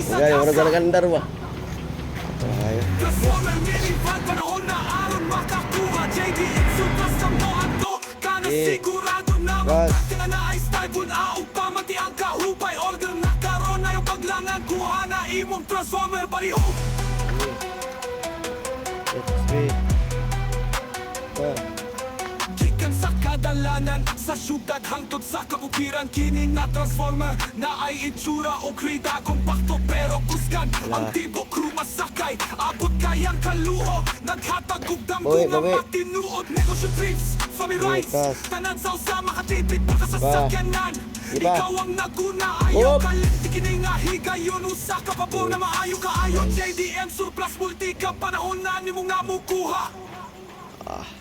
Gaya, wala ka nagandar ba? Ayo. Transformer minivan, panahon na aron makakuha. JDM sultas sa mo ato, kana sigurado na magkakita na ay style bunaog pa mati ang kahupay. Order na karon na yung paglangan, kuha na imong transformer balihog. Gikan sa kadalanan, sa syudad hangtod sa kabukiran. Kini na transformer na ay itsura o krida kompakto pero kusgan. Ang tibo crew masakay, abot kayang kaluho. Naghatag og damgo nga matinuod. Negosyo trips, family rights, tanan sa usa makatipid pa ka sa sakyanan. Ikaw ang naguna, ayaw kalit kini nga higayon. Usa ka pabor na maayo kaayo. JDM surplus multi ka, panahon na nimo nga mukuha.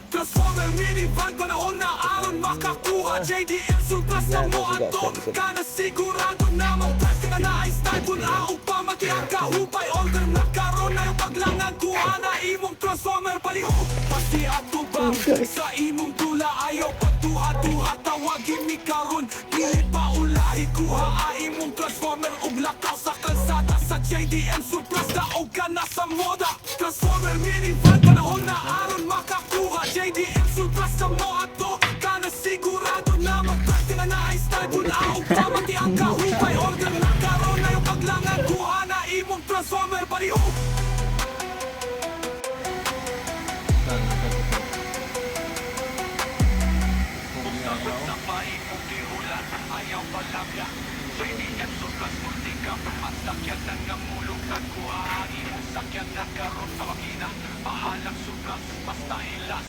Transformer minivan, panahon na aron makakuha. JDM surplus sa mo ato, kana sigurado na magplastic na ay style bunaog pa mati ang kahupay. Order na karon na yung paglangan, kuha na imong transformer balihog. Pati ato ba sa imong tula, ayaw pagtuha-tuha, tawagin mi karon. Dili pa ulahi, kuha imong transformer ug lakaw sa kalsada. Sa JDM surplus daog ka na sa moda. Transformer minivan, panahon na aron makakuha. JDM surplus sa mo ato, kana sigurado na magplastic na ay style bunaog pa mati ang kahupay. Order na karon na yung paglangan, kuha na imong transformer balihog. Ayaw palabya, JDM surplus multika. At sakyan na nga mulog, nagkuha imong sakyan na karon sa makina. Pahalang surplus, basta hilas.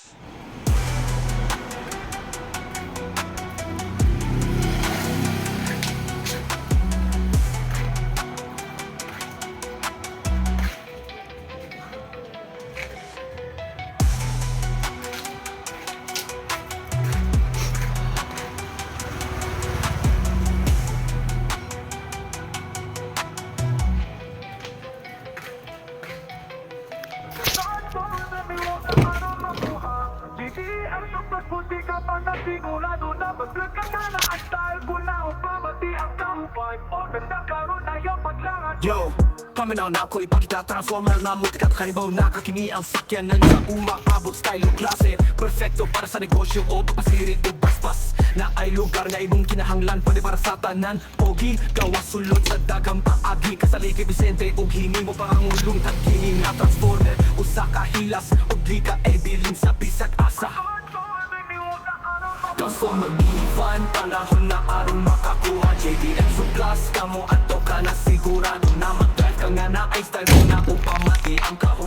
Yo, paminaw na ako ipakita. Transformer na multikat kanibaw na kakini ang sakyanan sa umaabot style o klase. Perfecto para sa negosyo o pasirin o basbas. Na ay lugar nga imong kinahanglan, pwede para sa tanan. Pogi, gawas sulod sa dagang paagi. Kasali kay Vicente o hini mo pangulong tagkini nga transformer. Usa ka hilas o di ka edilin sa bisag asa. Transformer minivan, panahon na aron makakuha. JDM surplus, kamo ato ka na sigurado na mag-drive ka nga na ay style mo na upamati ang kahon.